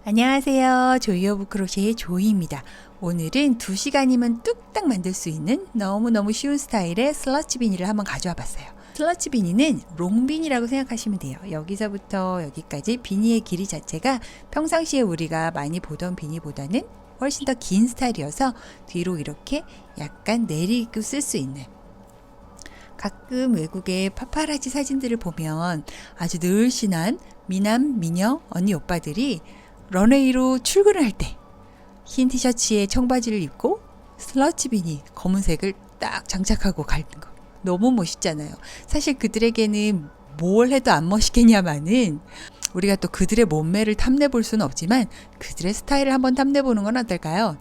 안녕하세요. 조이 오브 크로셰의 조이입니다. 오늘은 2시간이면 뚝딱 만들 수 있는 너무너무 쉬운 스타일의 슬러치 비니를 한번 가져와 봤어요. 슬러치 비니는 롱비니라고 생각하시면 돼요. 여기서부터 여기까지 비니의 길이 자체가 평상시에 우리가 많이 보던 비니보다는 훨씬 더 긴 스타일이어서 뒤로 이렇게 약간 내리고 쓸 수 있는, 가끔 외국의 파파라치 사진들을 보면 아주 늘씬한 미남, 미녀, 언니, 오빠들이 런웨이로 출근을 할 때 흰 티셔츠에 청바지를 입고 슬러치 비니 검은색을 딱 장착하고 가는 거 너무 멋있잖아요. 사실 그들에게는 뭘 해도 안 멋있겠냐마는 우리가 또 그들의 몸매를 탐내볼 수는 없지만 그들의 스타일을 한번 탐내보는 건 어떨까요?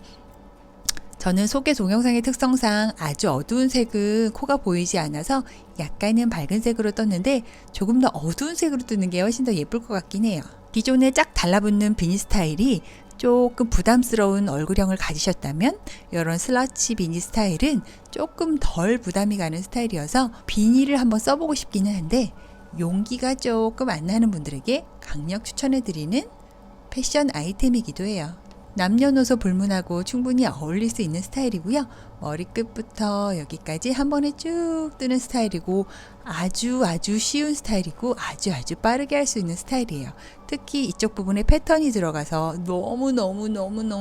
저는 소개 동영상의 특성상 아주 어두운 색은 코가 보이지 않아서 약간은 밝은 색으로 떴는데 조금 더 어두운 색으로 뜨는 게 훨씬 더 예쁠 것 같긴 해요. 기존에 쫙 달라붙는 비니 스타일이 조금 부담스러운 얼굴형을 가지셨다면 이런 슬러치 비니 스타일은 조금 덜 부담이 가는 스타일이어서 비니를 한번 써보고 싶기는 한데 용기가 조금 안 나는 분들에게 강력 추천해드리는 패션 아이템이기도 해요. 남녀노소 불문하고 충분히 어울릴 수 있는 스타일이고요. 머리끝부터 여기까지 한 번에 쭉 뜨는 스타일이고 아주 쉬운 스타일이고 아주 빠르게 할 수 있는 스타일이에요. 특히 이쪽 부분에 패턴이 들어가서 너무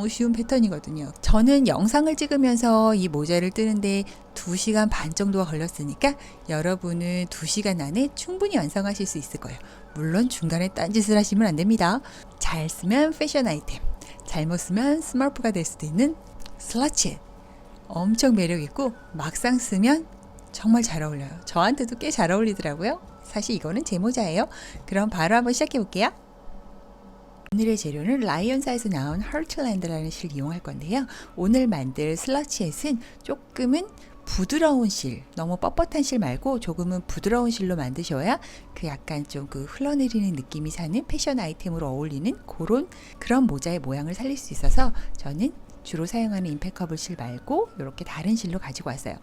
쉬운 패턴이거든요. 저는 영상을 찍으면서 이 모자를 뜨는데 2시간 반 정도가 걸렸으니까 여러분은 2시간 안에 충분히 완성하실 수 있을 거예요. 물론 중간에 딴짓을 하시면 안 됩니다. 잘 쓰면 패션 아이템, 잘못 쓰면 스머프가 될 수도 있는 슬러치. 엄청 매력있고 막상 쓰면 정말 잘 어울려요. 저한테도 꽤 잘 어울리더라고요. 사실 이거는 제 모자예요. 그럼 바로 한번 시작해 볼게요. 오늘의 재료는 라이언사에서 나온 하트랜드라는 실을 이용할 건데요. 오늘 만들 슬러치햇은 조금은 부드러운 실, 너무 뻣뻣한 실 말고 조금은 부드러운 실로 만드셔야 그 약간 좀 그 흘러내리는 느낌이 사는 패션 아이템으로 어울리는 그런 모자의 모양을 살릴 수 있어서 저는 주로 사용하는 임팩커블 실 말고 이렇게 다른 실로 가지고 왔어요.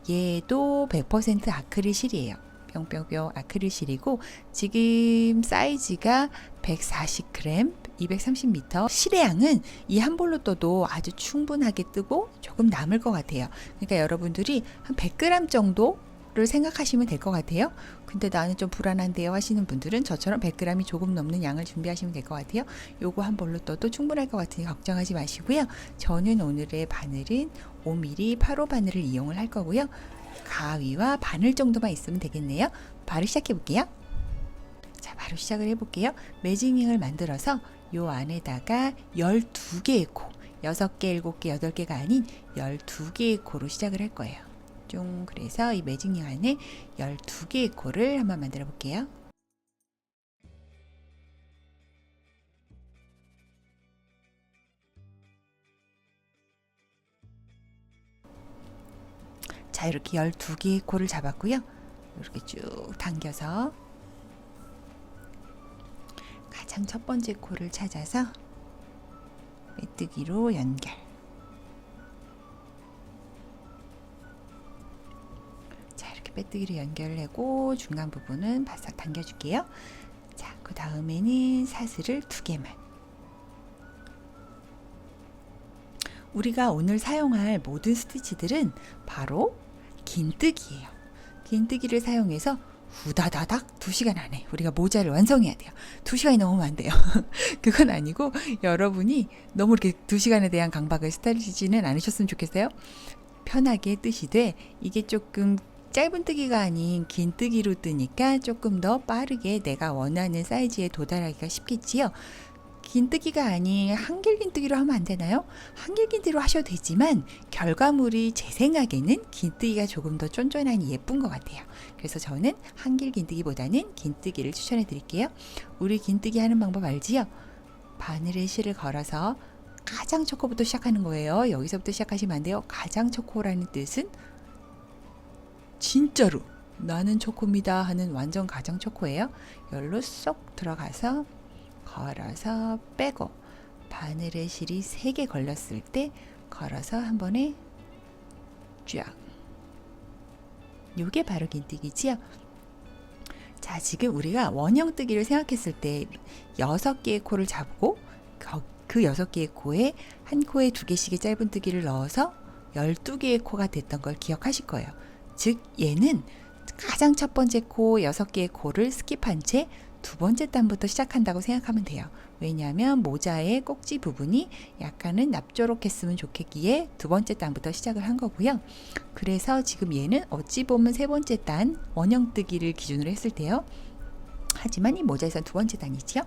얘도 100% 아크릴 실이에요. 뿅뿅뿅 아크릴 실이고 지금 사이즈가 140g, 230m. 실의 양은 이 한 볼로 떠도 아주 충분하게 뜨고 조금 남을 것 같아요. 그러니까 여러분들이 한 100g 정도를 생각하시면 될 것 같아요. 근데 나는 좀 불안한데요 하시는 분들은 저처럼 100g이 조금 넘는 양을 준비하시면 될 것 같아요. 요거 한 볼로 떠도 충분할 것 같으니 걱정하지 마시고요. 저는 오늘의 바늘은 5mm 8호 바늘을 이용을 할 거고요. 가위와 바늘 정도만 있으면 되겠네요. 바로 시작해 볼게요. 자, 바로 시작을 해볼게요. 매직링을 만들어서 요 안에다가 12개의 코, 6개, 7개, 8개가 아닌 12개의 코로 시작을 할 거예요. 좀 그래서 이 매직링 안에 12개의 코를 한번 만들어 볼게요. 자, 이렇게 12개의 코를 잡았고요. 이렇게 쭉 당겨서 가장 첫 번째 코를 찾아서 메뜨기로 연결. 자, 이렇게 메뜨기로 연결을 하고 중간 부분은 바싹 당겨줄게요. 자, 그 다음에는 사슬을 2개만. 우리가 오늘 사용할 모든 스티치들은 바로 긴뜨기예요. 긴뜨기를 사용해서 후다다닥 2시간 안에 우리가 모자를 완성해야 돼요. 2시간이 넘으면 안 돼요. 그건 아니고 여러분이 너무 이렇게 2시간에 대한 강박을 스타일리지는 않으셨으면 좋겠어요. 편하게 뜨시되 이게 조금 짧은 뜨기가 아닌 긴 뜨기로 뜨니까 조금 더 빠르게 내가 원하는 사이즈에 도달하기가 쉽겠지요. 긴뜨기가 아닌 한길긴뜨기로 하면 안 되나요? 한길긴뜨기로 하셔도 되지만 결과물이 제 생각에는 긴뜨기가 조금 더 쫀쫀하니 예쁜 것 같아요. 그래서 저는 한길긴뜨기보다는 긴뜨기를 추천해 드릴게요. 우리 긴뜨기 하는 방법 알지요? 바늘에 실을 걸어서 가장 초코부터 시작하는 거예요. 여기서부터 시작하시면 안 돼요. 가장 초코라는 뜻은 진짜로 나는 초코입니다 하는 완전 가장 초코예요. 열로 쏙 들어가서 걸어서 빼고 바늘에 실이 3개 걸렸을 때 걸어서 한 번에 쫙. 요게 바로 긴뜨기지요. 자, 지금 우리가 원형뜨기를 생각했을 때 6개의 코를 잡고 그 6개의 코에 한 코에 2개씩의 짧은 뜨기를 넣어서 12개의 코가 됐던 걸 기억하실 거예요. 즉 얘는 가장 첫 번째 코 6개의 코를 스킵한 채 두 번째 단부터 시작한다고 생각하면 돼요. 왜냐하면 모자의 꼭지 부분이 약간은 납조록했으면 좋겠기에 두 번째 단부터 시작을 한 거고요. 그래서 지금 얘는 어찌 보면 세 번째 단 원형뜨기를 기준으로 했을 때요. 하지만 이 모자에서는 두 번째 단이지요.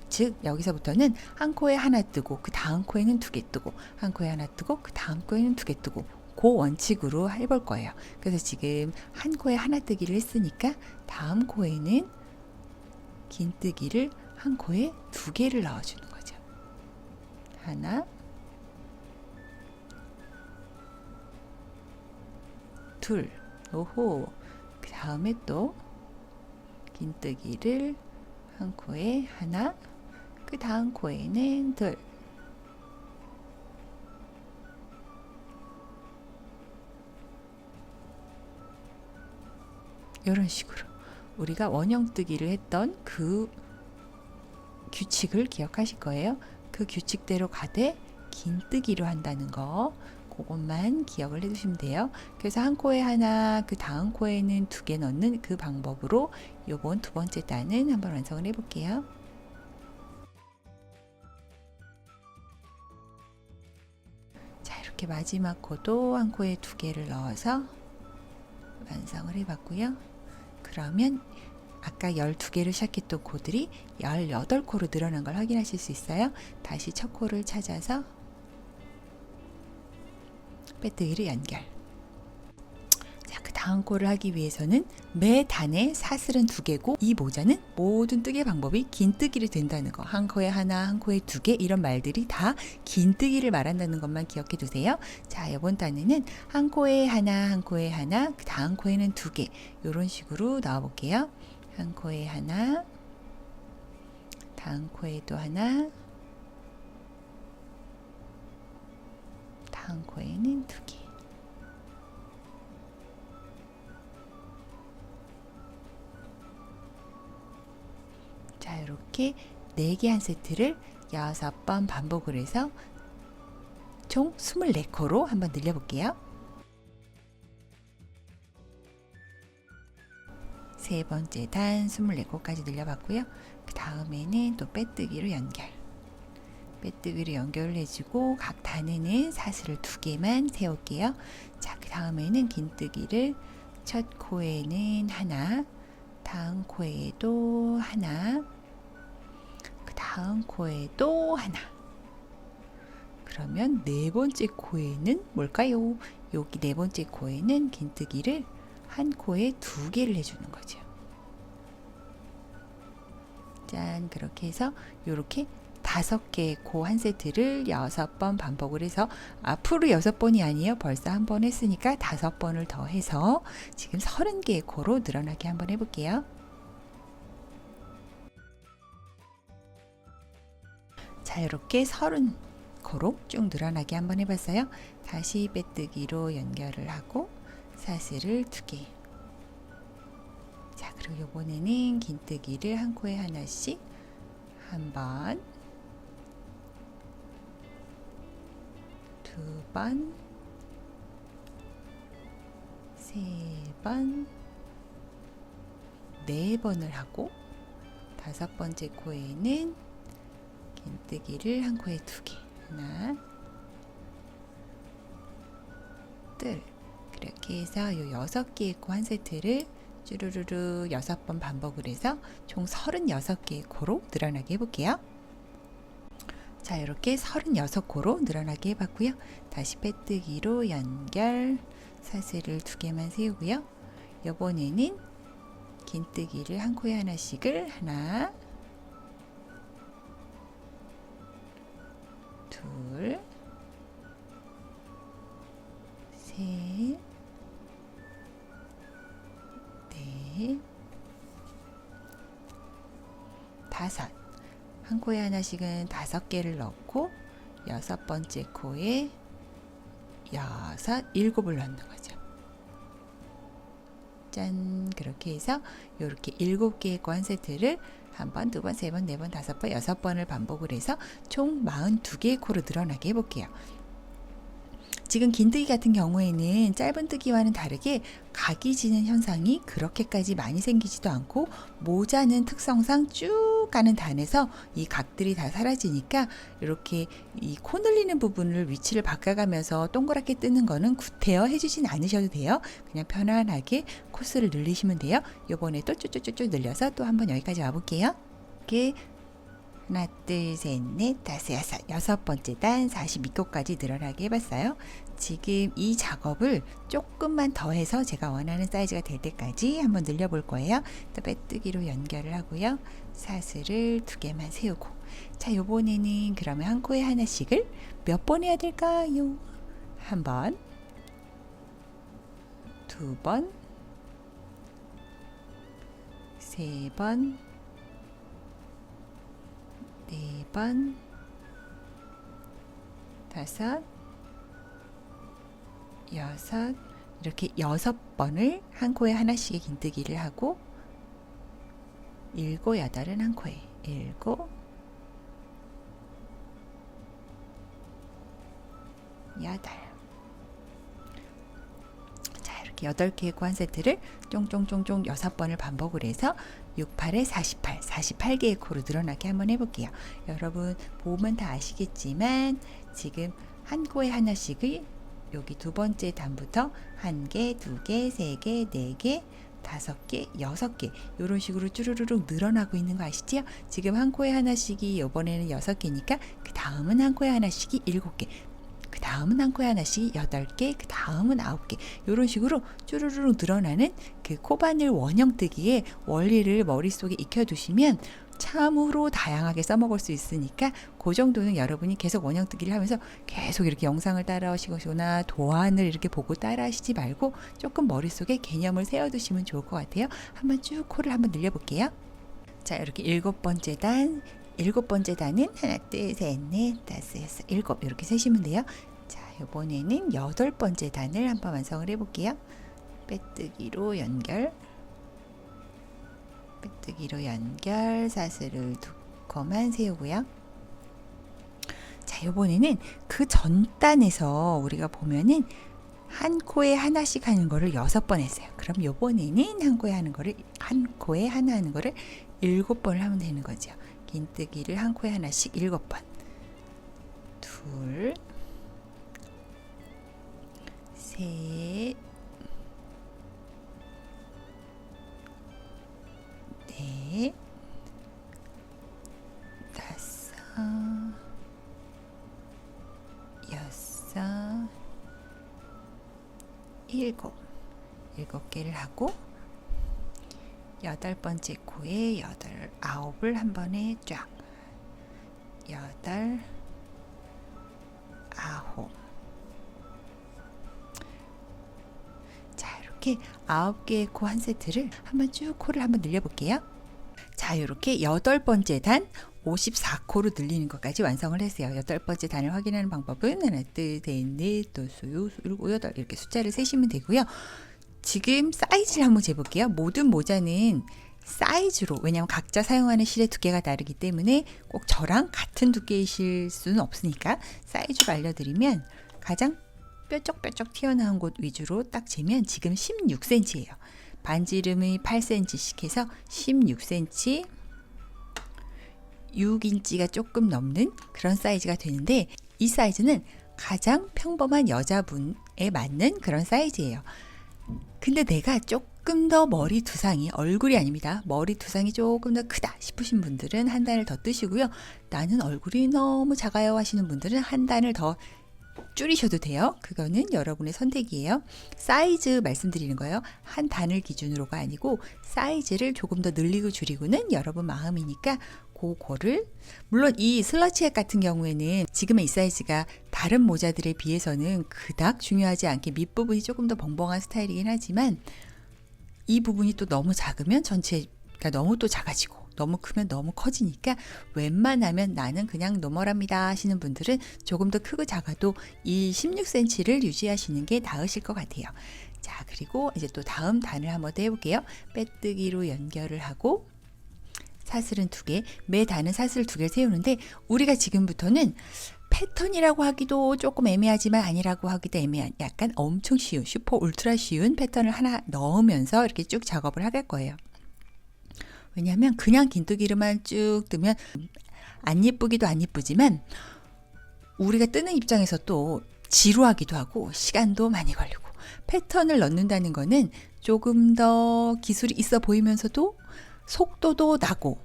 즉 여기서부터는 한 코에 하나 뜨고 그 다음 코에는 2개 뜨고 한 코에 하나 뜨고 그 다음 코에는 2개 뜨고 그 원칙으로 해볼 거예요. 그래서 지금 한 코에 하나 뜨기를 했으니까 다음 코에는 긴뜨기를 한 코에 2개를 넣어주는 거죠. 하나, 둘, 오호. 그 다음에 또 긴뜨기를 한 코에 하나, 그 다음 코에는 둘. 이런 식으로 우리가 원형뜨기를 했던 그 규칙을 기억하실 거예요. 그 규칙대로 가되 긴뜨기로 한다는 거 그것만 기억을 해두시면 돼요. 그래서 한 코에 하나 그 다음 코에는 2개 넣는 그 방법으로 요번 두 번째 단은 한번 완성을 해볼게요. 자, 이렇게 마지막 코도 한 코에 2개를 넣어서 완성을 해봤고요. 그러면 아까 12개를 시작했던 코들이 18코로 늘어난 걸 확인하실 수 있어요. 다시 첫 코를 찾아서 빼뜨기를 연결. 자, 그 다음 코를 하기 위해서는 매 단에 사슬은 2개고 이 모자는 모든 뜨개 방법이 긴뜨기를 된다는 거. 한 코에 하나, 한 코에 2개 이런 말들이 다 긴뜨기를 말한다는 것만 기억해 두세요. 자, 이번 단에는 한 코에 하나, 한 코에 하나, 그 다음 코에는 2개 이런 식으로 넣어 볼게요. 한 코에 하나, 다음 코에도 하나, 다음 코에는 2개. 자, 이렇게 4개 한 세트를 6번 반복을 해서 총 24코로 한번 늘려볼게요. 세 번째 단 24코까지 늘려봤고요. 그 다음에는 또 빼뜨기로 연결. 빼뜨기로 연결을 해주고 각 단에는 사슬을 2개만 세울게요. 자, 그 다음에는 긴뜨기를 첫 코에는 하나, 다음 코에도 하나, 그 다음 코에도 하나. 그러면 네 번째 코에는 뭘까요? 여기 네 번째 코에는 긴뜨기를 한 코에 2개를 해주는 거죠. 짠, 그렇게 해서 이렇게 5개의 코 한 세트를 6번 반복을 해서 앞으로 6번이 아니에요. 벌써 한 번 했으니까 5번을 더 해서 지금 30개의 코로 늘어나게 한번 해볼게요. 자, 이렇게 30코로 쭉 늘어나게 한번 해봤어요. 다시 빼뜨기로 연결을 하고 사슬을 2개. 자, 그리고 이번에는 긴뜨기를 한 코에 하나씩 한 번, 2번, 3번, 4번을 하고 5번째 코에는 긴뜨기를 한 코에 2개. 하나, 둘. 그렇게 해서 요 6개의 코 한 세트를 쭈루루루 6번 반복을 해서 총 36개의 코로 늘어나게 해볼게요. 자, 이렇게 36코로 늘어나게 해봤고요. 다시 빼뜨기로 연결, 사슬을 2개만 세우고요. 이번에는 긴뜨기를 한 코에 하나씩을 하나, 둘, 셋, 넷, 다섯. 한 코에 하나씩은 5개를 넣고 6번째 코에 7을 넣는 거죠. 짠. 그렇게 해서 이렇게 7개의 코 한 세트를 한 번, 두 번, 세 번, 네 번, 5번, 6번을 반복을 해서 총 42개의 코로 늘어나게 해볼게요. 지금 긴뜨기 같은 경우에는 짧은뜨기와는 다르게 각이 지는 현상이 그렇게까지 많이 생기지도 않고 모자는 특성상 쭉 가는 단에서 이 각들이 다 사라지니까 이렇게 이 코 늘리는 부분을 위치를 바꿔가면서 동그랗게 뜨는 거는 구태여 해주진 않으셔도 돼요. 그냥 편안하게 코스를 늘리시면 돼요. 요번에 또 쭉쭉쭉 늘려서 또 한번 여기까지 와볼게요. 이렇게 하나, 둘, 셋, 넷, 다섯, 여섯 번째 단 42코까지 늘어나게 해봤어요. 지금 이 작업을 조금만 더 해서 제가 원하는 사이즈가 될 때까지 한번 늘려볼 거예요. 또 빼뜨기로 연결을 하고요. 사슬을 2개만 세우고. 자, 요번에는 그러면 한 코에 하나씩을 몇 번 해야 될까요? 한 번, 2번, 3번, 4번, 5, 6, 이렇게 6번을 한 코에 하나씩의 긴뜨기를 하고 7, 8은 한 코에 7, 8. 자, 이렇게 8개의 코 한 세트를 쫑쫑쫑쫑 6번을 반복을 해서 6, 8에 48, 48개의 코로 늘어나게 한번 해볼게요. 여러분 보면 다 아시겠지만 지금 한 코에 하나씩의 여기 2번째 단부터 1개, 2개, 3개, 4개, 5개, 6개 이런 식으로 쭈루루룩 늘어나고 있는 거 아시죠? 지금 한 코에 하나씩이 이번에는 6개니까 그 다음은 한 코에 하나씩이 7개, 그 다음은 한 코에 하나씩 8개, 그 다음은 9개 이런 식으로 쭈루루룩 늘어나는 그 코바늘 원형뜨기의 원리를 머릿속에 익혀두시면 참으로 다양하게 써먹을 수 있으니까 그 정도는 여러분이 계속 원형뜨기를 하면서 계속 이렇게 영상을 따라하시거나 도안을 이렇게 보고 따라하시지 말고 조금 머릿속에 개념을 세워두시면 좋을 것 같아요. 한번 쭉 코를 한번 늘려볼게요. 자, 이렇게 7번째 단, 7번째 단은 하나, 둘, 셋, 넷, 다섯, 여섯, 7 이렇게 세시면 돼요. 자, 이번에는 8번째 단을 한번 완성을 해볼게요. 빼뜨기로 연결, 빼뜨기로 연결, 사슬을 2코만 세우고요. 자, 이번에는 그 전 단에서 우리가 보면은 한 코에 하나씩 하는 거를 6번 했어요. 그럼 이번에는 한 코에 하는 거를 한 코에 하나 하는 거를 7번을 하면 되는 거죠. 긴뜨기를 한 코에 하나씩 7번. 둘, 셋, 넷, 다섯, 여섯, 7. 7개를 하고 8번째 코에 9을 한 번에 쫙 8, 9. 자, 이렇게 9개의 코 한 세트를 한번 쭉 코를 한번 늘려볼게요. 자, 이렇게 8번째 단 54코로 늘리는 것까지 완성을 했어요. 8번째 단을 확인하는 방법은 하나, 둘, 셋, 넷, 다섯, 여섯, 일곱, 여덟 이렇게 숫자를 세시면 되고요. 지금 사이즈를 한번 재볼게요. 모든 모자는 사이즈로, 왜냐하면 각자 사용하는 실의 두께가 다르기 때문에 꼭 저랑 같은 두께이실 수는 없으니까 사이즈로 알려드리면 가장 뾰족뾰족 튀어나온 곳 위주로 딱 재면 지금 16cm예요. 반지름이 8cm씩 해서 16cm, 6인치가 조금 넘는 그런 사이즈가 되는데 이 사이즈는 가장 평범한 여자분에 맞는 그런 사이즈예요. 근데 내가 조금 조금 더 머리 두상이, 얼굴이 아닙니다. 머리 두상이 조금 더 크다 싶으신 분들은 한 단을 더 뜨시고요. 나는 얼굴이 너무 작아요 하시는 분들은 한 단을 더 줄이셔도 돼요. 그거는 여러분의 선택이에요. 사이즈 말씀드리는 거예요. 한 단을 기준으로가 아니고 사이즈를 조금 더 늘리고 줄이고는 여러분 마음이니까 그거를, 물론 이 슬러치액 같은 경우에는 지금의 이 사이즈가 다른 모자들에 비해서는 그닥 중요하지 않게 밑부분이 조금 더 벙벙한 스타일이긴 하지만 이 부분이 또 너무 작으면 전체가 너무 또 작아지고 너무 크면 너무 커지니까 웬만하면 나는 그냥 노멀합니다 하시는 분들은 조금 더 크고 작아도 이 16cm를 유지하시는 게 나으실 것 같아요. 자, 그리고 이제 또 다음 단을 한번 더 해볼게요. 빼뜨기로 연결을 하고 사슬은 2개, 매 단은 사슬 2개를 세우는데 우리가 지금부터는 패턴이라고 하기도 조금 애매하지만 아니라고 하기도 애매한 약간 엄청 쉬운 슈퍼 울트라 쉬운 패턴을 하나 넣으면서 이렇게 쭉 작업을 하갈 거예요. 왜냐하면 그냥 긴뜨기로만 쭉 뜨면 안 예쁘기도 안 예쁘지만 우리가 뜨는 입장에서 또 지루하기도 하고 시간도 많이 걸리고, 패턴을 넣는다는 거는 조금 더 기술이 있어 보이면서도 속도도 나고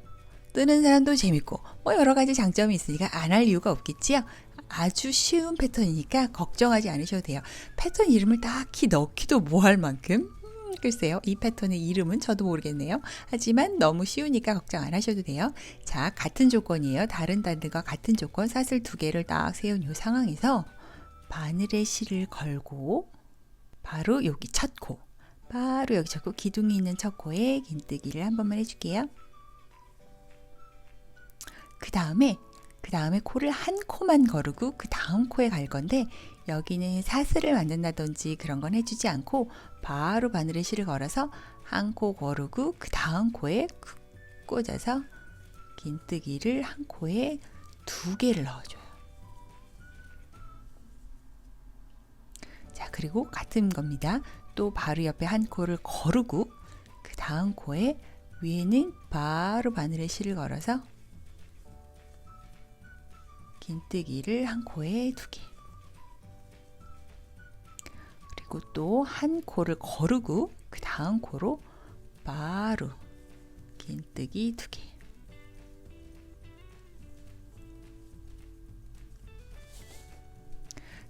뜨는 사람도 재밌고 뭐 여러 가지 장점이 있으니까 안 할 이유가 없겠지요. 아주 쉬운 패턴이니까 걱정하지 않으셔도 돼요. 패턴 이름을 딱히 넣기도 뭐할 만큼 글쎄요, 이 패턴의 이름은 저도 모르겠네요. 하지만 너무 쉬우니까 걱정 안 하셔도 돼요. 자, 같은 조건이에요. 다른 단들과 같은 조건, 사슬 2개를 딱 세운 이 상황에서 바늘에 실을 걸고 바로 여기 첫 코, 바로 여기 첫 코, 기둥이 있는 첫 코에 긴뜨기를 한 번만 해줄게요. 그 다음에 코를 한 코만 거르고 그 다음 코에 갈 건데 여기는 사슬을 만든다든지 그런 건 해주지 않고 바로 바늘에 실을 걸어서 한 코 거르고 그 다음 코에 꽂아서 긴뜨기를 한 코에 2개를 넣어줘요. 자, 그리고 같은 겁니다. 또 바로 옆에 한 코를 거르고 그 다음 코에 위에는 바로 바늘에 실을 걸어서 긴뜨기를 한 코에 2개, 그리고 또 한 코를 거르고 그 다음 코로 바로 긴뜨기 2개.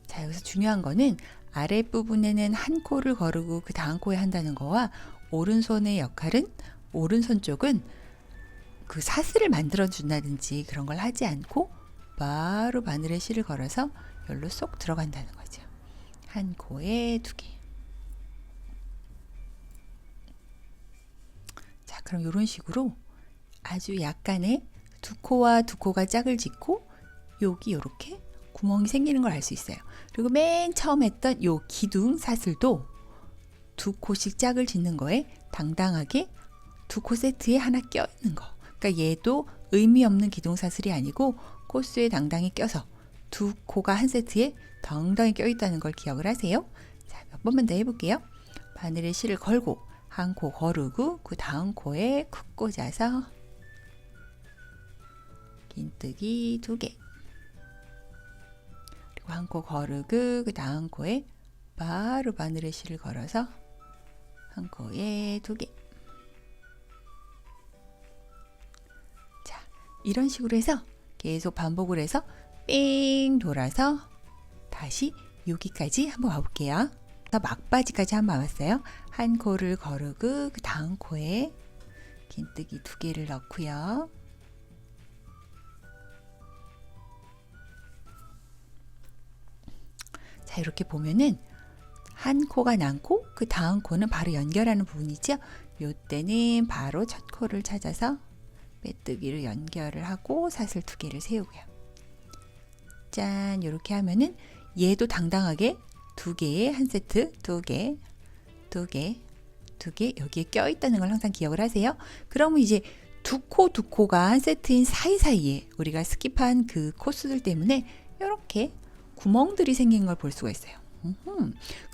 자, 여기서 중요한 거는 아랫부분에는 한 코를 거르고 그 다음 코에 한다는 거와 오른손의 역할은, 오른손 쪽은 그 사슬을 만들어 준다든지 그런 걸 하지 않고 바로 바늘에 실을 걸어서 여기로 쏙 들어간다는 거죠. 한 코에 2개. 자, 그럼 이런 식으로 아주 약간의 2코와 2코가 짝을 짓고 여기 이렇게 구멍이 생기는 걸 알 수 있어요. 그리고 맨 처음 했던 요 기둥 사슬도 2코씩 짝을 짓는 거에 당당하게 2코 세트에 하나 껴 있는 거. 그러니까 얘도 의미 없는 기둥 사슬이 아니고 코스에 당당히 껴서 2코가 한 세트에 당당히 껴 있다는 걸 기억을 하세요. 자, 몇 번만 더 해볼게요. 바늘에 실을 걸고 한 코 거르고 그 다음 코에 쿡 꽂아서 긴뜨기 2개, 그리고 한 코 거르고 그 다음 코에 바로 바늘에 실을 걸어서 한 코에 2개. 자, 이런 식으로 해서 계속 반복을 해서 뺑 돌아서 다시 여기까지 한번 와볼게요. 막바지까지 한번 와봤어요. 한 코를 거르고 그 다음 코에 긴뜨기 2개를 넣고요. 자, 이렇게 보면은 한 코가 남고 그 다음 코는 바로 연결하는 부분이죠. 요때는 바로 첫 코를 찾아서 빼뜨기로 연결을 하고 사슬 2개를 세우고요. 짠, 이렇게 하면은 얘도 당당하게 2개에 한 세트, 2개, 2개, 2개 여기에 껴 있다는 걸 항상 기억을 하세요. 그러면 이제 2코가 한 세트인 사이사이에 우리가 스킵한 그 코스들 때문에 이렇게 구멍들이 생긴 걸 볼 수가 있어요.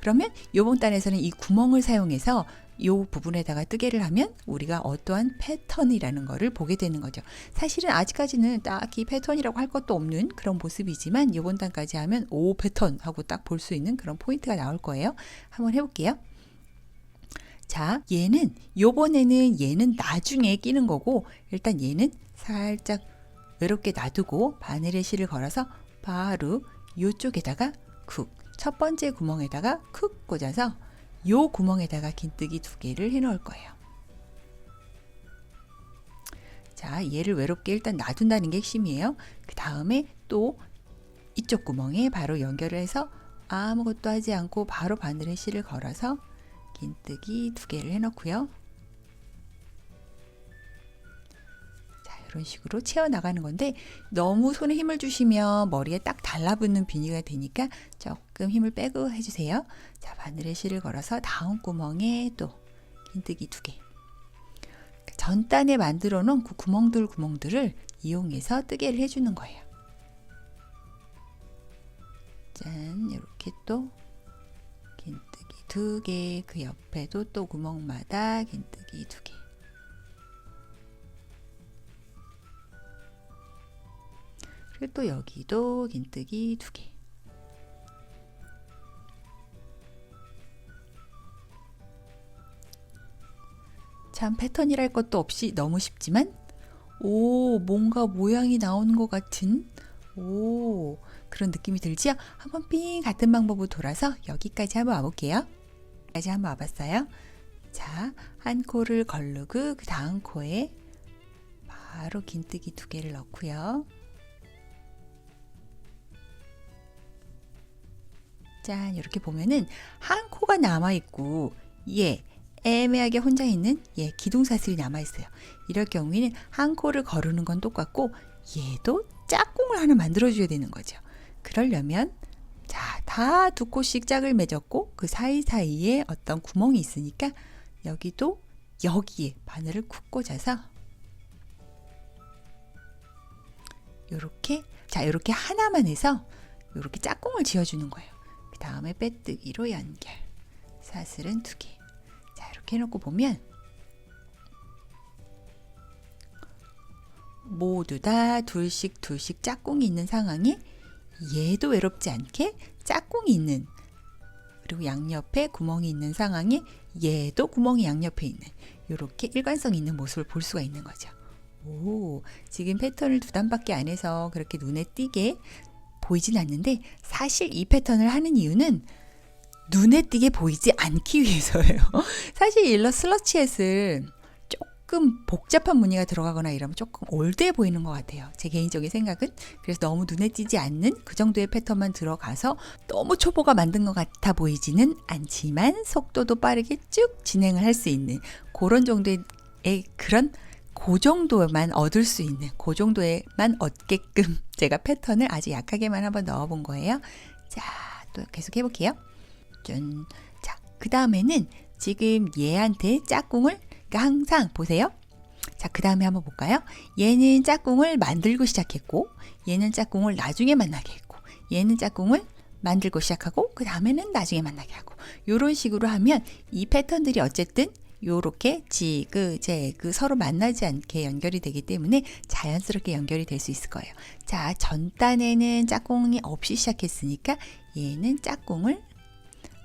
그러면 이번 단에서는 이 구멍을 사용해서 이 부분에다가 뜨개를 하면 우리가 어떠한 패턴이라는 거를 보게 되는 거죠. 사실은 아직까지는 딱히 패턴이라고 할 것도 없는 그런 모습이지만 이번 단까지 하면 오, 패턴 하고 딱 볼 수 있는 그런 포인트가 나올 거예요. 한번 해볼게요. 자, 요번에는 얘는 나중에 끼는 거고, 일단 얘는 살짝 외롭게 놔두고 바늘에 실을 걸어서 바로 요쪽에다가 첫 번째 구멍에다가 쿡 꽂아서 요 구멍에다가 긴뜨기 2개를 해 넣을 거예요. 자, 얘를 외롭게 일단 놔둔다는 게 핵심이에요. 그 다음에 또 이쪽 구멍에 바로 연결을 해서 아무것도 하지 않고 바로 바늘에 실을 걸어서 긴뜨기 2개를 해 넣고요. 자, 이런 식으로 채워 나가는 건데 너무 손에 힘을 주시면 머리에 딱 달라붙는 비니가 되니까 조금 힘을 빼고 해주세요. 자, 바늘에 실을 걸어서 다음 구멍에 또 긴뜨기 2개. 전단에 만들어 놓은 그 구멍들을 이용해서 뜨개를 해주는 거예요. 짠, 이렇게 또 긴뜨기 2개, 그 옆에도 또 구멍마다 긴뜨기 2개. 그리고 또 여기도 긴뜨기 2개. 참 패턴이랄 것도 없이 너무 쉽지만 뭔가 모양이 나오는 것 같은 그런 느낌이 들지요? 한번 삥 같은 방법으로 돌아서 여기까지 한번 와볼게요. 여기까지 한번 와봤어요. 자, 한 코를 걸르고 그 다음 코에 바로 긴뜨기 2개를 넣고요. 짠, 이렇게 보면은 한 코가 남아있고 애매하게 혼자 있는 기둥사슬이 남아있어요. 이럴 경우에는 한 코를 거르는 건 똑같고 얘도 짝꿍을 하나 만들어줘야 되는 거죠. 그러려면 자, 다 2코씩 짝을 맺었고 그 사이사이에 어떤 구멍이 있으니까 여기에 바늘을 쿡 꽂아서 요렇게 하나만 해서 요렇게 짝꿍을 지어주는 거예요. 그 다음에 빼뜨기로 연결. 사슬은 2개. 자, 이렇게 해놓고 보면 모두 다 둘씩 짝꿍이 있는 상황에 얘도 외롭지 않게 짝꿍이 있는, 그리고 양옆에 구멍이 있는 상황에 얘도 구멍이 양옆에 있는, 이렇게 일관성 있는 모습을 볼 수가 있는 거죠. 지금 패턴을 2단밖에 안 해서 그렇게 눈에 띄게 보이진 않는데 사실 이 패턴을 하는 이유는 눈에 띄게 보이지 않기 위해서예요. 사실 일러 슬러치햇을 조금 복잡한 무늬가 들어가거나 이러면 조금 올드해 보이는 것 같아요. 제 개인적인 생각은. 그래서 너무 눈에 띄지 않는 그 정도의 패턴만 들어가서 너무 초보가 만든 것 같아 보이지는 않지만 속도도 빠르게 쭉 진행을 할 수 있는 그런 정도의 그 정도만 얻을 수 있는, 그 정도에만 얻게끔 제가 패턴을 아주 약하게만 한번 넣어본 거예요. 자, 또 계속 해볼게요. 자, 그 다음에는 지금 얘한테 짝꿍을, 그러니까 항상 보세요. 자, 그 다음에 한번 볼까요? 얘는 짝꿍을 만들고 시작했고, 얘는 짝꿍을 나중에 만나게 했고, 얘는 짝꿍을 만들고 시작하고, 그 다음에는 나중에 만나게 하고, 이런 식으로 하면 이 패턴들이 어쨌든 요렇게 지그 서로 만나지 않게 연결이 되기 때문에 자연스럽게 연결이 될 수 있을 거예요. 자, 전단에는 짝꿍이 없이 시작했으니까 얘는 짝꿍을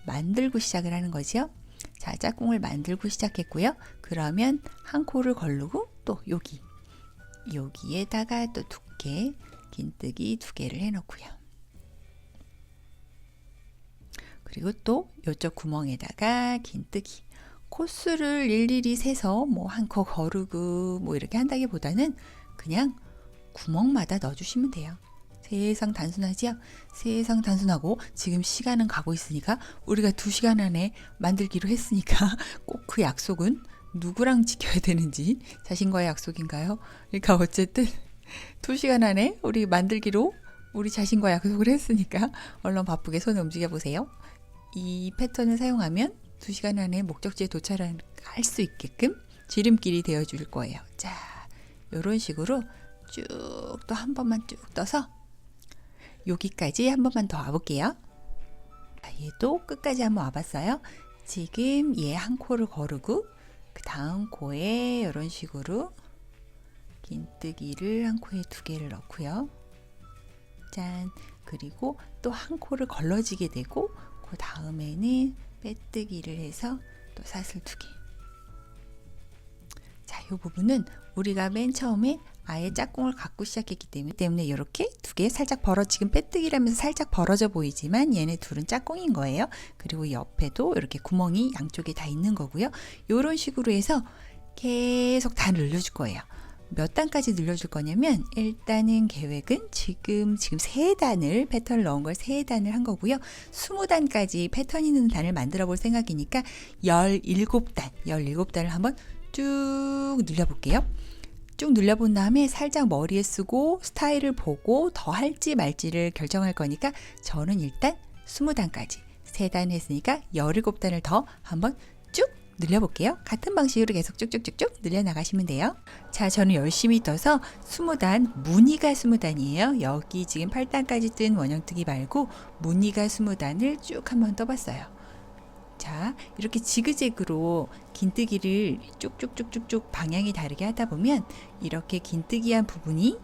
만들고 시작을 하는 거죠. 자, 짝꿍을 만들고 시작했고요. 그러면 한 코를 걸르고 또 여기에다가 또 2개, 긴뜨기 2개를 해놓고요. 그리고 또 이쪽 구멍에다가 긴뜨기. 코스를 일일이 세서 뭐 한 코 거르고 뭐 이렇게 한다기보다는 그냥 구멍마다 넣어주시면 돼요. 세상 단순하지요? 세상 단순하고 지금 시간은 가고 있으니까 우리가 2시간 안에 만들기로 했으니까 꼭 그 약속은 누구랑 지켜야 되는지 자신과의 약속인가요? 그러니까 어쨌든 2시간 안에 우리 만들기로 우리 자신과 약속을 했으니까 얼른 바쁘게 손을 움직여 보세요. 이 패턴을 사용하면 2시간 안에 목적지에 도착할 수 있게끔 지름길이 되어 줄 거예요. 자, 이런 식으로 쭉 또 한 번만 쭉 떠서 여기까지 한 번만 더 와볼게요. 얘도 끝까지 한번 와봤어요. 지금 얘 한 코를 거르고 그 다음 코에 이런 식으로 긴뜨기를 한 코에 2개를 넣고요. 짠. 그리고 또 한 코를 걸러지게 되고 그 다음에는 빼뜨기를 해서 또 사슬 2개. 이 부분은 우리가 맨 처음에 아예 짝꿍을 갖고 시작했기 때문에 이렇게 두 개 살짝 지금 빼뜨기라면서 살짝 벌어져 보이지만 얘네 둘은 짝꿍인 거예요. 그리고 옆에도 이렇게 구멍이 양쪽에 다 있는 거고요. 이런 식으로 해서 계속 다 늘려줄 거예요. 몇 단까지 늘려줄 거냐면 일단은 계획은 지금 3단을 패턴을 넣은 걸 3단을 한 거고요. 20단까지 패턴 있는 단을 만들어 볼 생각이니까 17단을 한번 쭉 늘려볼게요. 쭉 늘려본 다음에 살짝 머리에 쓰고 스타일을 보고 더 할지 말지를 결정할 거니까 저는 일단 20단까지 3단 했으니까 17단을 더 한번 쭉 늘려볼게요. 같은 방식으로 계속 쭉쭉쭉쭉 늘려나가시면 돼요. 자, 저는 열심히 떠서 20단, 무늬가 20단이에요. 여기 지금 8단까지 뜬 원형뜨기 말고 무늬가 20단을 쭉 한번 떠봤어요. 자, 이렇게 지그재그로 긴뜨기를 쭉쭉쭉쭉쭉 방향이 다르게 하다 보면 이렇게 긴뜨기한 부분이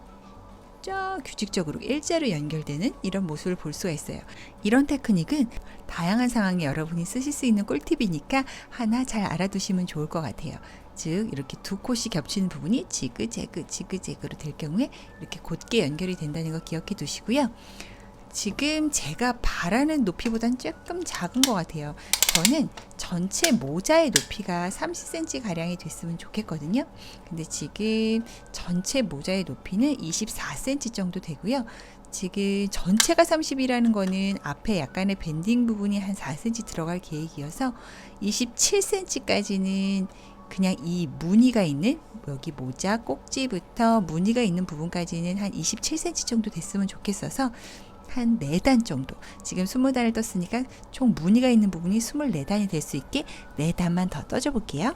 쫙 규칙적으로 일자로 연결되는 이런 모습을 볼 수가 있어요. 이런 테크닉은 다양한 상황에 여러분이 쓰실 수 있는 꿀팁이니까 하나 잘 알아두시면 좋을 것 같아요. 즉 이렇게 두 콧이 겹치는 부분이 지그재그로 될 경우에 이렇게 곧게 연결이 된다는 거 기억해 두시고요. 지금 제가 바라는 높이보단 조금 작은 것 같아요. 저는 전체 모자의 높이가 30cm 가량이 됐으면 좋겠거든요. 근데 지금 전체 모자의 높이는 24cm 정도 되고요. 지금 전체가 30이라는 거는 앞에 약간의 밴딩 부분이 한 4cm 들어갈 계획이어서 27cm까지는 그냥 이 무늬가 있는 여기 모자 꼭지부터 무늬가 있는 부분까지는 한 27cm 정도 됐으면 좋겠어서 한 4단 정도, 지금 20단을 떴으니까 총 무늬가 있는 부분이 24단이 될 수 있게 4단만 더 떠줘 볼게요.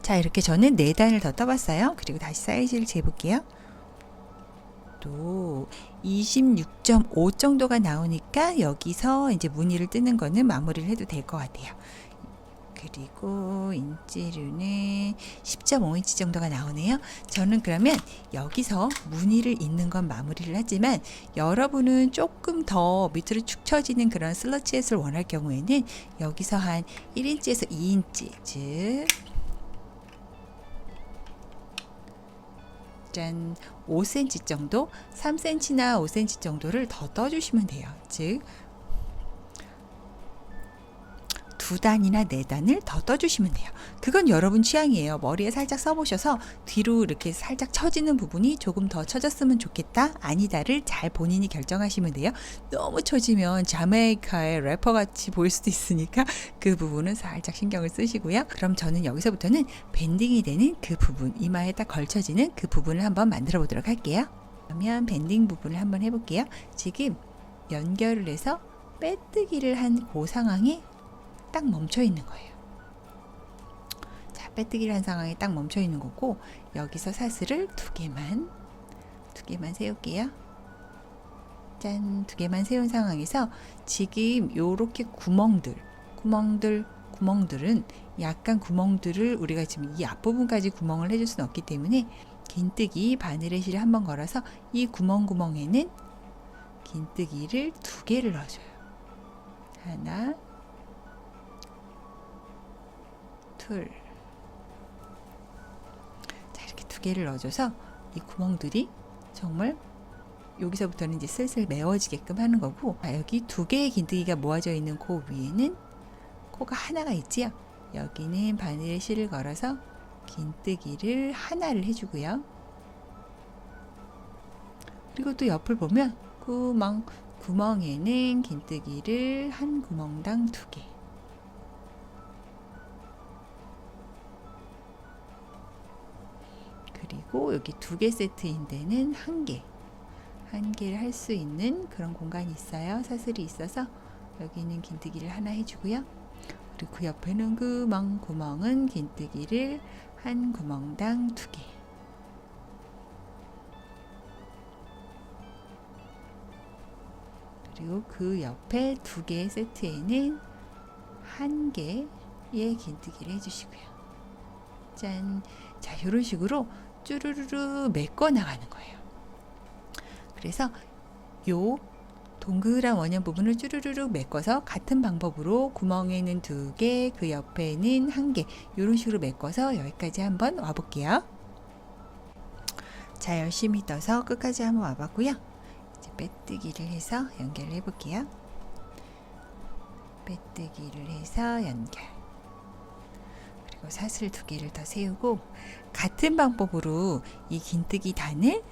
자, 이렇게 저는 4단을 더 떠봤어요. 그리고 다시 사이즈를 재볼게요. 또 26.5 정도가 나오니까 여기서 이제 무늬를 뜨는 거는 마무리를 해도 될 것 같아요. 그리고 인치류는 10.5인치 정도가 나오네요. 저는 그러면 여기서 무늬를 잇는 건 마무리를 하지만 여러분은 조금 더 밑으로 축 처지는 그런 슬러치햇을 원할 경우에는 여기서 한 1인치에서 2인치 즉 짠 5cm 정도 3cm나 5cm 정도를 더 떠주시면 돼요. 즉 2단이나 4단을 더 떠주시면 돼요. 그건 여러분 취향이에요. 머리에 살짝 써보셔서 뒤로 이렇게 살짝 처지는 부분이 조금 더 처졌으면 좋겠다, 아니다를 잘 본인이 결정하시면 돼요. 너무 처지면 자메이카의 래퍼같이 보일 수도 있으니까 그 부분은 살짝 신경을 쓰시고요. 그럼 저는 여기서부터는 밴딩이 되는 그 부분, 이마에 딱 걸쳐지는 그 부분을 한번 만들어 보도록 할게요. 그러면 밴딩 부분을 한번 해볼게요. 지금 연결을 해서 빼뜨기를 한 그 상황에 딱 멈춰 있는 거예요. 자, 빼뜨기를 한 상황에 딱 멈춰 있는 거고, 여기서 사슬을 두 개만 세울게요. 짠, 2개만 세운 상황에서 지금 요렇게 구멍들은 약간 구멍들을 우리가 지금 이 앞부분까지 구멍을 해줄 수는 없기 때문에 긴뜨기 바늘의 실을 한번 걸어서 이 구멍에는 긴뜨기를 2개를 넣어줘요. 하나, 둘. 자, 이렇게 2개를 넣어줘서 이 구멍들이 정말 여기서부터는 이제 슬슬 메워지게끔 하는 거고, 여기 2개의 긴뜨기가 모아져 있는 그 위에는 코가 하나가 있지요. 여기는 바늘에 실을 걸어서 긴뜨기를 하나를 해주고요. 그리고 또 옆을 보면 구멍에는 긴뜨기를 한 구멍당 2개. 그리고 여기 2개 세트인 데는 1개. 1개를 할 수 있는 그런 공간이 있어요. 사슬이 있어서 여기는 긴뜨기를 하나 해주고요. 그리고 그 옆에는 구멍은 긴뜨기를 한 구멍당 2개. 그리고 그 옆에 2개의 세트에는 1개의 긴뜨기를 해주시고요. 짠. 자, 이런 식으로 쭈루루루 메꿔 나가는 거예요. 그래서 요 동그란 원형 부분을 쭈루루룩 메꿔서 같은 방법으로 구멍에는 2개, 그 옆에는 1개 이런 식으로 메꿔서 여기까지 한번 와볼게요. 자, 열심히 떠서 끝까지 한번 와봤고요. 이제 빼뜨기를 해서 연결해 볼게요. 빼뜨기를 해서 연결. 그리고 사슬 2개를 더 세우고 같은 방법으로 이 긴뜨기 단을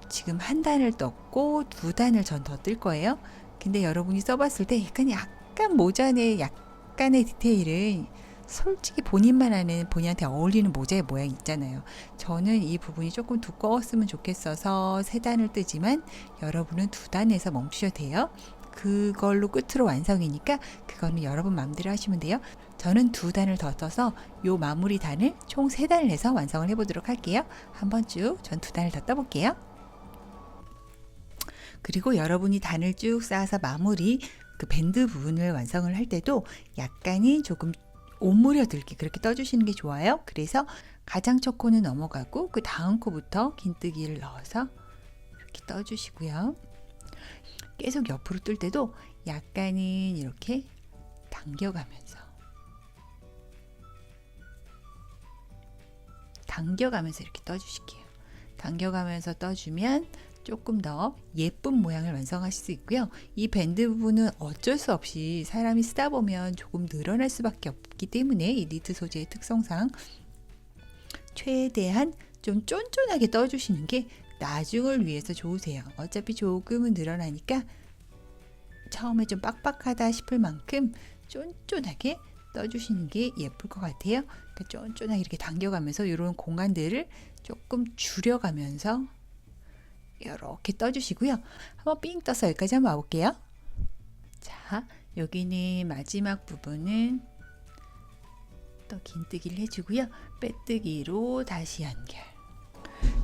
지금 1단을 떴고 2단을 전 더 뜰 거예요. 근데 여러분이 써봤을 때 약간 모자의 약간의 디테일은 솔직히 본인만 아는 본인한테 어울리는 모자의 모양 있잖아요. 저는 이 부분이 조금 두꺼웠으면 좋겠어서 3단을 뜨지만 여러분은 2단에서 멈추셔도 돼요. 그걸로 끝으로 완성이니까 그거는 여러분 마음대로 하시면 돼요. 저는 2단을 더 떠서 요 마무리 단을 총 3단을 해서 완성을 해보도록 할게요. 한번 쭉 전 2단을 더 떠볼게요. 그리고 여러분이 단을 쭉 쌓아서 마무리 그 밴드 부분을 완성을 할 때도 약간이 조금 오므려들게 그렇게 떠주시는 게 좋아요. 그래서 가장 첫 코는 넘어가고 그 다음 코부터 긴뜨기를 넣어서 이렇게 떠주시고요. 계속 옆으로 뜰 때도 약간은 이렇게 당겨가면서 이렇게 떠주실게요. 당겨가면서 떠주면 조금 더 예쁜 모양을 완성하실 수 있고요. 이 밴드 부분은 어쩔 수 없이 사람이 쓰다 보면 조금 늘어날 수밖에 없기 때문에 이 니트 소재의 특성상 최대한 좀 쫀쫀하게 떠주시는 게 나중을 위해서 좋으세요. 어차피 조금은 늘어나니까 처음에 좀 빡빡하다 싶을 만큼 쫀쫀하게 떠주시는 게 예쁠 것 같아요. 그러니까 쫀쫀하게 이렇게 당겨가면서 이런 공간들을 조금 줄여가면서 이렇게 떠주시고요. 한번 삥 떠서 여기까지 한번 와볼게요. 자, 여기는 마지막 부분은 또 긴뜨기를 해주고요. 빼뜨기로 다시 연결.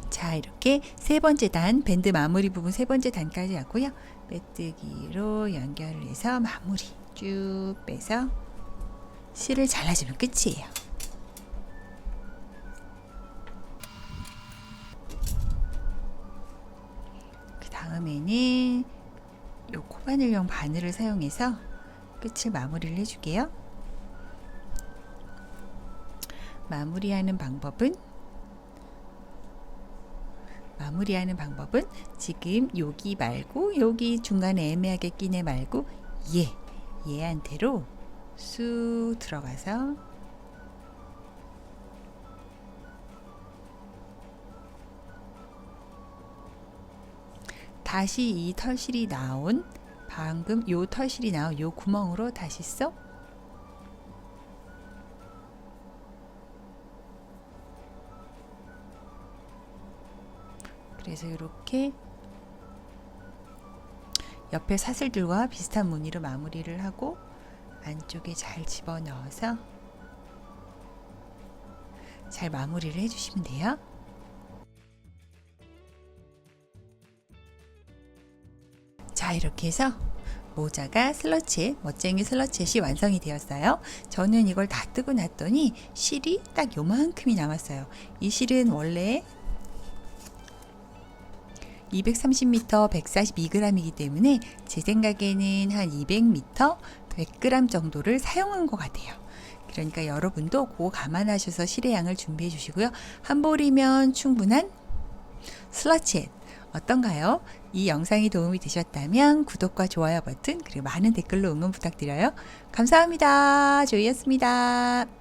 자, 이렇게 3번째 단, 밴드 마무리 부분 3번째 단까지 왔고요. 빼뜨기로 연결을 해서 마무리 쭉 빼서 실을 잘라주면 끝이에요. 그 다음에는 요 코바늘용 바늘을 사용해서 끝을 마무리를 해줄게요. 마무리하는 방법은 지금 여기 말고 여기 중간에 애매하게 끼네 말고 얘한테로 쑥 들어가서 다시 이 털실이 나온 방금 요 털실이 나온 요 구멍으로 다시 쏙 그래서 이렇게 옆에 사슬들과 비슷한 무늬로 마무리를 하고 안쪽에 잘 집어넣어서 잘 마무리를 해주시면 돼요. 자, 이렇게 해서 모자가 슬러치, 멋쟁이 슬러치햇이 완성이 되었어요. 저는 이걸 다 뜨고 났더니 실이 딱 요만큼이 남았어요. 이 실은 원래 230m 142g이기 때문에 제 생각에는 한 200m 100g 정도를 사용한 것 같아요. 그러니까 여러분도 그거 감안하셔서 실의 양을 준비해 주시고요. 한 볼이면 충분한 슬러치햇 어떤가요? 이 영상이 도움이 되셨다면 구독과 좋아요 버튼 그리고 많은 댓글로 응원 부탁드려요. 감사합니다. 조이였습니다.